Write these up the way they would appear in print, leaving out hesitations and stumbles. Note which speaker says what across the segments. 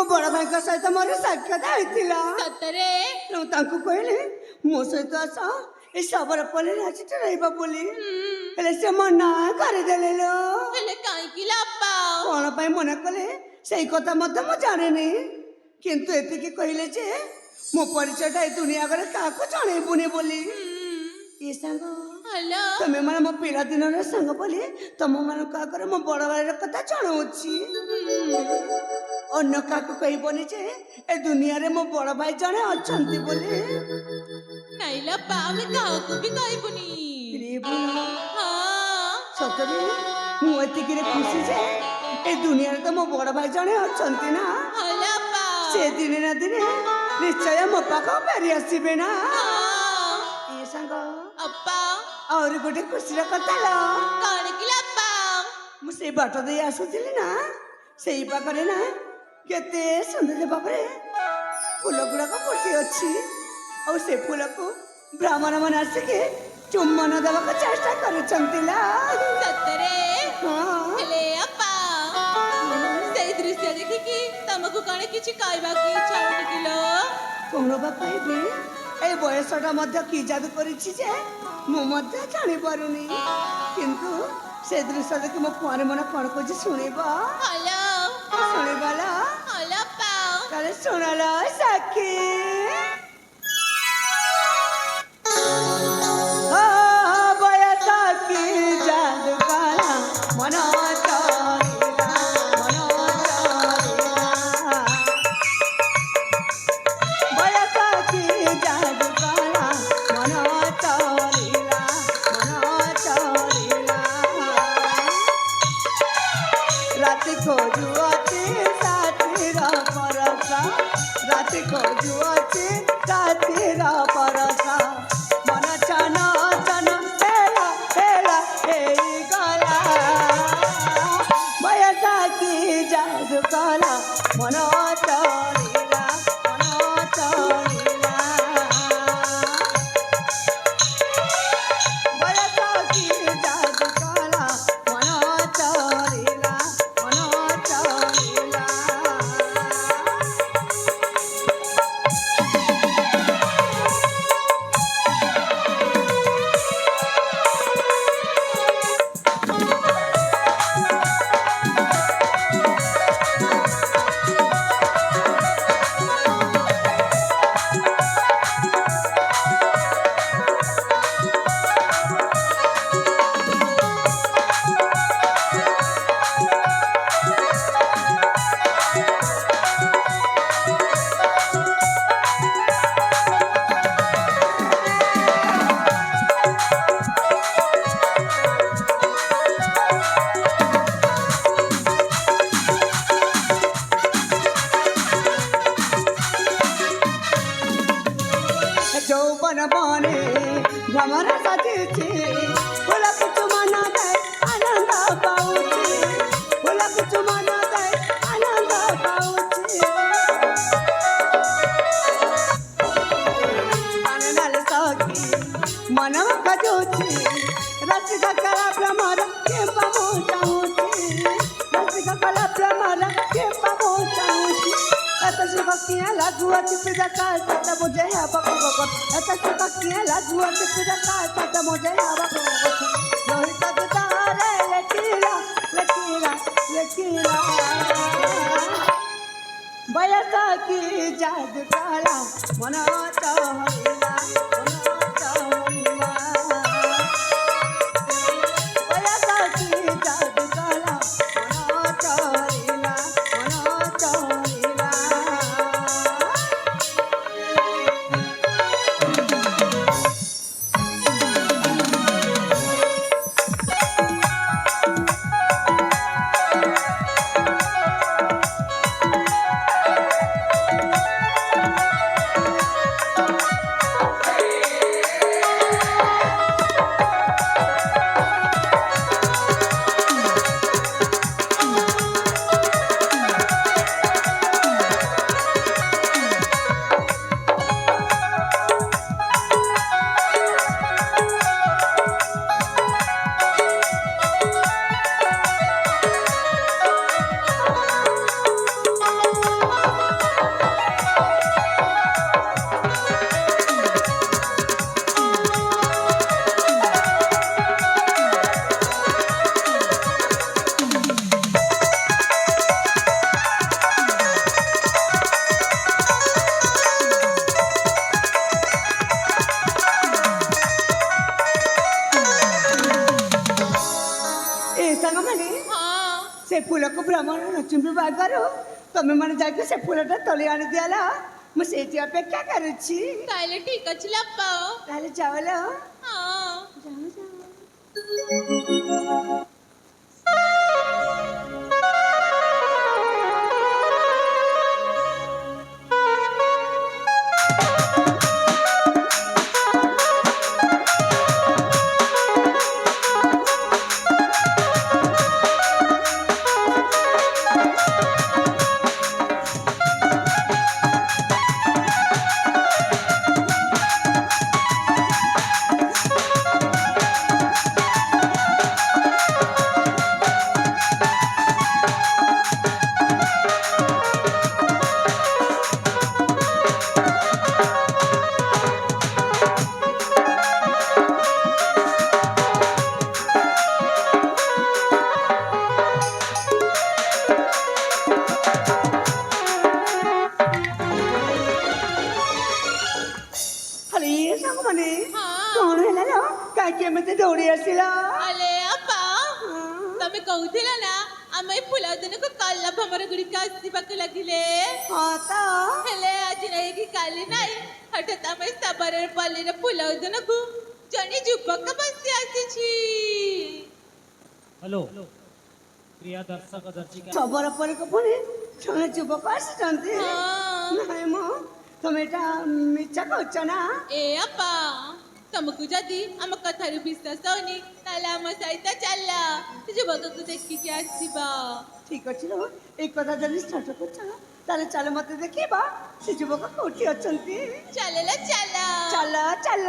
Speaker 1: मो बड़ भाई सहित मोर साक्षात होता
Speaker 2: सतरे
Speaker 1: कहली मो सहित आस ए शबर पल्ली नाची रहा बोली से मना करदेले लो
Speaker 2: कहीं लापा
Speaker 1: कौन पाई मना कले से कथा मु जाने किंतु एतिकी कहले जे मो परिचयटा दुनिया आगे क्या जनइबुनि बोली ये सांग तुम मैंने मो पिला दिन सांग बोली तुम मान क्या मो बड़ भाई कथा जनाऊँगी अन्य क्या कहबनी जे ए दुनिया रे मो बड़ भाई जड़े अच्छा बोली
Speaker 2: नहीं लापा आमे काहाकू भी कहबुनी
Speaker 1: सतरे मुझे खुशी जे ए दुनिया रे तो मो बड़ भाई जड़े अच्छा ना से दिने ना दिने निश्चय मो पाख फेरी आसबे ना ये सांग
Speaker 2: अप्पा
Speaker 1: और गोटे खुशी कथा लो
Speaker 2: कौन कि लापा
Speaker 1: मुझे बाट दे आसुली ना से पाखे ना केते सुंदर भाव फूल गुड़ाक फुटी अच्छी और से फूल को ब्राह्मण मैंने आसिक चुम्बन देवा चेष्टा कर
Speaker 2: दृश्य देखिकी तुमको कौन किसी कहवा की इच्छा होनी
Speaker 1: कौन बा कहबी ए बयसटा कि जादू कर जानी पारुनी किंतु से दृश्य देखि मो कुआरे मन कौन कह शुणब शुणबाला शुणल साक्षी बयसा की जादू काला मना ସାଙ୍ଗମାନେ
Speaker 2: ହଁ
Speaker 1: ସେ ଫୁଲକୁ ଭ୍ରମଣ ଚୁମ୍ବିବା ଆଗରୁ ତମେ ମାନେ ଯାଇକି ସେ ଫୁଲଟା ତଳେ ଆଣି ଦିଆଲ ମୁଁ ସେଇଠି ଅପେକ୍ଷା କରୁଛି
Speaker 2: ତାହେଲେ ଠିକ ଅଛି ଲପା
Speaker 1: ତାହେଲେ ଯାଅଲ
Speaker 2: ହଁ
Speaker 1: ଯାଅ ଯାଅ ହଲି ସାଙ୍ଗମାନେ
Speaker 2: ହଁ।
Speaker 1: କଣ ହେଲା ଲୋ କାହିଁକି ଏମିତି ଦୌଡ଼ି ଆସିଲ
Speaker 2: ଆଲେ ଆପା ତମେ କହୁଥିଲ ନା ଆମେ ଏଇ ଫୁଲ ଦିନକୁ କାଲା ଭମର ଗୁଡ଼ିକ ଆସିବାକୁ ଲାଗିଲେ
Speaker 1: ହଁ ତ
Speaker 2: ହେଲେ ଆଜି ନାହିଁ କି କାଲି ନାହିଁ ହଠାତ୍ ଆମେ ସାବର ପଲ୍ଲୀର ଫୁଲ ଦିନକୁ ଜଣେ ଯୁବକ ବସି ଆସିଛି
Speaker 3: हेलो प्रिय दर्शक दर्शिका
Speaker 1: ସବର ପରିକୁ ପୁଣି ଜଣେ ଯୁବକ ଆସିଛନ୍ତି
Speaker 2: ହଁ।
Speaker 1: ନାଇଁ ମ ତମେ ଏଇଟା ମିଛ କହୁଛ ନା
Speaker 2: ଏ ଆପା ତମକୁ ଯଦି ଆମ କଥାରୁ ବିଶ୍ୱାସ ହଉନି ତାହେଲେ ଆମ ସହିତ ଚାଲ ସେ ଯୁବକକୁ ଦେଖିକି ଆସିବା
Speaker 1: ଠିକ ଅଛି ଲୋ ଏଇ କଥା ଯଦି ସତ କରୁଛ ତାହେଲେ ଚାଲ ମତେ ଦେଖିବା ସେ ଯୁବକ କୋଉଠି ଅଛନ୍ତି
Speaker 2: ଚାଲ ଚାଲ
Speaker 1: ଚାଲ ଚାଲ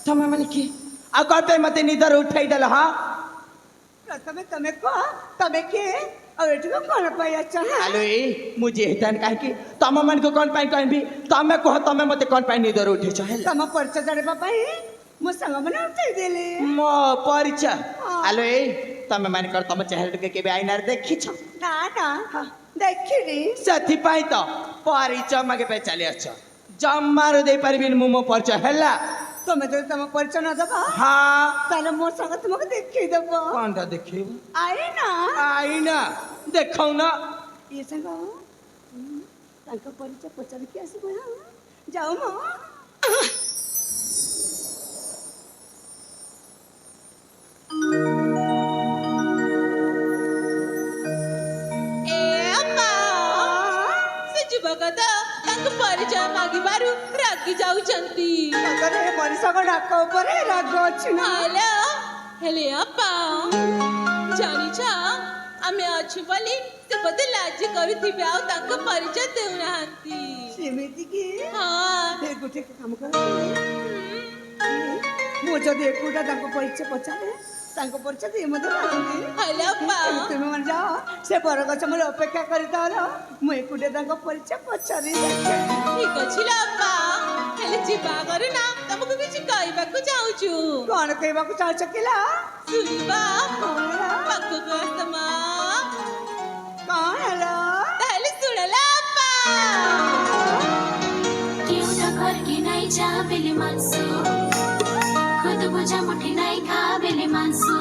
Speaker 4: ତମେ ମାନେ କିଏ ଆଉ କଣ ପାଇଁ ମତେ ନିଦରୁ ଉଠେଇ ଦେଲ ହଁ
Speaker 1: ପ୍ରଥମେ ତମେ କହ ତମେ କିଏ ଆଉ ଏଠିକୁ କଣ ପାଇଁ ଅଛ
Speaker 4: ଆଲୋ ମୁଁ ଯେହେତୁ କାହିଁକି ତମ ମାନଙ୍କୁ କଣ ପାଇଁ କହିବି ତମେ କୁହ ତମେ ମତେ କଣ ପାଇଁ ନିଦରୁ ଉଠେଇଛ ହେଲା
Speaker 1: ତମ ପରିଚୟ ଜାଣିବା ପାଇଁ ମୋ ସାଙ୍ଗମାନେ ଉଠେଇଦେଲେ
Speaker 4: ମୋ ପରିଚୟ ଆଲୋ ତମେ ମାନଙ୍କର ତମ ଚେହେରା ଟିକେ କେବେ ଆଇନାରେ ଦେଖିଛ
Speaker 1: ନା ନା ଦେଖିନି
Speaker 4: ସେଥିପାଇଁ ତ ପରିଚୟ ମାଗେ ପାଇଁ ଚାଲି ଆସ ଜମାରୁ ଦେଇପାରିବିନି ମୁଁ ମୋ ପରିଚୟ ହେଲା
Speaker 1: ତମେ ଯଦି ତମ ପରିଚୟ ନ ଦବ
Speaker 4: ହଁ
Speaker 1: ତାହେଲେ ମୋ ସାଙ୍ଗ ତୁମକୁ ଦେଖେଇ ଦବ
Speaker 4: କଣଟା ଦେଖେଇବୁ
Speaker 1: ଆଇନା
Speaker 4: ଆଇନା ଦେଖଉନ
Speaker 1: ଇଏ ସାଙ୍ଗ ତାଙ୍କ ପରିଚୟ ପଚାରିକି ଆସିବ ଯାଉ ମ
Speaker 2: ସେବକ ତ ତାଙ୍କୁ ପରିଚୟ ମାଗିବାରୁ ରାଗି ଯାଉଛନ୍ତି।
Speaker 1: ସତରେ ଏ ମଣିଷଙ୍କ ଡାକ ଉପରେ ରାଗ ଅଛି ନା?
Speaker 2: ହ୍ୟାଲୋ ହେଲେ ଆପା ଜାଣିଛ ଆମେ ଅଛୁ ବୋଲି ସେ ବୋଧେ ଲାଜ କରୁଥିବେ ଆଉ ତାଙ୍କ ପରିଚୟ ଦେଉନାହାନ୍ତି।
Speaker 1: ସେମିତି କି?
Speaker 2: ହଁ
Speaker 1: ଏ ଗୋଟେ କାମ କର, ମୁଁ ଯଦି ଏକୁଟା ତାଙ୍କ ପରିଚୟ ପଚାରେ ତାଙ୍କ ପରିଚୟ দিয়ে ମଧ୍ୟ ନାହାନ୍ତି।
Speaker 2: ହ୍ୟାଲୋ ଆପା
Speaker 1: ତୁମେ ମାନେ ଯାଅ ସେ ବରଗଛ ମୂଳେ ଅପେକ୍ଷା କରିଥାଅ, ମୁଁ ଏକୁଟିଆ ତାଙ୍କ ପରିଚୟ ପଚାରି ଦେଖେ।
Speaker 2: ଠିକ ଅଛି ଲୋ ଆପା ହେଲେ ଯିବା ଆଗରୁ ନା ତମକୁ କିଛି କହିବାକୁ ଚାହୁଁଛୁ।
Speaker 1: କଣ କହିବାକୁ ଚାହୁଁଛ କିଲା?
Speaker 2: ଶୁଣିବା
Speaker 1: କଣ ହେଲା?
Speaker 2: ପାଖକୁ ଆସ ମା।
Speaker 1: କଣ ହେଲା?
Speaker 2: ତାହେଲେ ଶୁଣଲା ଆପା।
Speaker 5: क्यों ना घर की नहीं जा बिली मानसू खुद बुझा मुठी नहीं खा बिली मानसू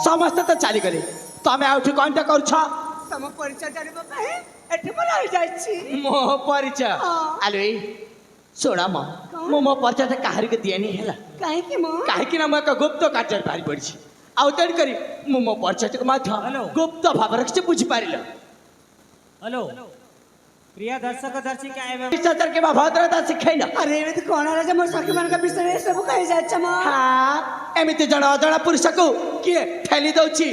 Speaker 4: ସମସ୍ତେ ତ ଚାଲିଗଲେ, ତମେ ଆଉ ଏଠି କଣଟା କରୁଛ?
Speaker 1: ତମ ପରିଚୟ ଜାଣିବା ପାଇଁ ଏଠି ମୁଁ ରହିଯାଇଛି।
Speaker 4: ମୋ ପରିଚୟ?
Speaker 1: ହଁ।
Speaker 4: ଆଲୋ ଏଇ ଶୁଣ ମ, ମୁଁ ମୋ ପରିଚୟଟା କାହାରିକୁ ଦିଏନି ହେଲା,
Speaker 1: କାହିଁକି ମୁଁ?
Speaker 4: କାହିଁକି ନା ମୁଁ ଏକ ଗୁପ୍ତ କାର୍ଯ୍ୟରେ ବାହାରି ପଡ଼ିଛି। ଆଉ ତେଣୁ କରି ମୁଁ ମୋ ପରିଚୟଟିକୁ ମଧ୍ୟ
Speaker 3: ହ୍ୟାଲୋ।
Speaker 4: ଗୁପ୍ତ ଭାବରେ କିଛି ବୁଝିପାରିଲ।
Speaker 3: हेलो प्रिय दर्शक दर्शिका एवं
Speaker 4: ଶିଷ୍ଟାଚାର କିମ୍ବା ଭଦ୍ରତା ଶିଖେଇନ।
Speaker 1: ଆରେ ଏମିତି କଣ ହେଲା ଯେ ମୋ ସଖୀମାନଙ୍କ ବିଷୟରେ ଏସବୁ କହିଯାଇଛ ମ?
Speaker 4: ହଁ, ଏମିତି ଜଣେ ଅଜଣା ପୁରୁଷକୁ କିଏ ଠେଲି ଦଉଛି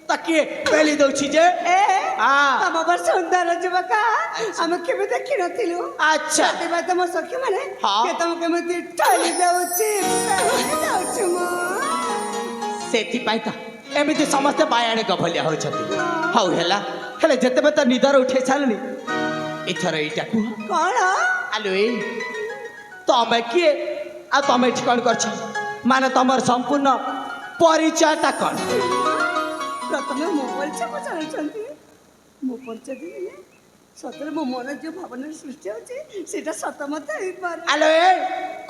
Speaker 4: ତ କିଏ ପେଲି ଦଉଛି ଯେ?
Speaker 1: ଏ
Speaker 4: ହଁ।
Speaker 1: ତମ ବର ସୁନ୍ଦର ଯୁବକ ଆମେ କେବେ ଦେଖିନଥିଲୁ।
Speaker 4: ଆଚ୍ଛା।
Speaker 1: ସେଥିପାଇଁ ତମ ସଖୀ ମାନେ
Speaker 4: ହଁ।
Speaker 1: କିଏ ତମକୁ କେମିତି ଠେଲି ଦଉଛି ଯାଉଛୁ ମ?
Speaker 4: ସେଥିପାଇଁ ତ ଏମିତି ସମସ୍ତେ ବାୟାଣିକ ଭଳିଆ ହଉଛନ୍ତି। ହଉ ହେଲା, ହେଲେ ଯେତେବେଳେ ତ ନିଦର ଉଠେଇ ସାରିଲଣି ଏଥର ଏଇଟା କୁହ।
Speaker 1: କଣ?
Speaker 4: ଆଲୋ ଏଇ ତମେ କିଏ ଆଉ ତମେ ଏଠି କଣ କରୁଛ? ମାନେ ତମର ସମ୍ପୂର୍ଣ୍ଣ ପରିଚୟଟା କଣ?
Speaker 1: ପ୍ରଥମେ ମୋ ପରିଚୟ ପଚାରୁଛନ୍ତି। ମୋ ପରିଚୟ ଦେଇଥିଲେ ସତରେ ମୋ ମନରେ ଯୋଉ ଭାବନାର ସୃଷ୍ଟି ହଉଛି ସେଇଟା ସତ ମଧ୍ୟ ହେଇପାରେ।
Speaker 4: ଆଲୋ ଏ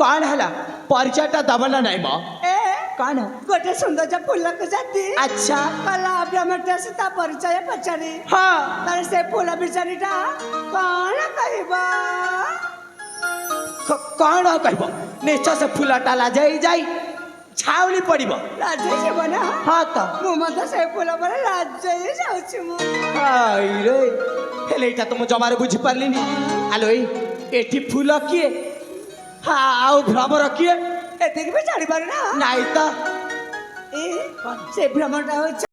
Speaker 4: କଣ ହେଲା, ପରିଚୟଟା ଦବ ନା ନାଇଁ ମ?
Speaker 1: ଏ
Speaker 4: କଣ?
Speaker 1: ଗୋଟେ ସୌନ୍ଦର୍ଯ୍ୟ ଫୁଲକୁ ଜାତି
Speaker 4: ଆଚ୍ଛା।
Speaker 1: କଲା ବ୍ରହ୍ମଟେ ଆସି ତା ପରିଚୟ ପଚାରି
Speaker 4: ହଁ,
Speaker 1: ତାହେଲେ ସେ ଫୁଲ ବିଚାରୀଟା କଣ କହିବ?
Speaker 4: କଣ କହିବ? ନିଶ୍ଚୟ ସେ ଫୁଲଟା ଲାଜେଇ ଯାଇ ଝାଉଳି ପଡିବ।
Speaker 1: ଲାଜେଇ ଯିବ ନା?
Speaker 4: ହଁ ତ।
Speaker 1: ମୁଁ ମଧ୍ୟ ସେ ଫୁଲ ପରେ ଲାଜେଇ ଯାଉଛି ମୁଁ।
Speaker 4: ହାଇରେ, ହେଲେ ଏଇଟା ତ ମୁଁ ଜମାରୁ ବୁଝିପାରିଲିନି। ଆଲୋ ଏଇ ଏଠି ଫୁଲ କିଏ ଆଉ ଭ୍ରମର କିଏ?
Speaker 1: ଏତିକି ବି ଜାଣିପାରୁ ନା?
Speaker 4: ନାଇଁ ତ।
Speaker 1: ଏ ସେ ଭ୍ରମଟା ହଉଛି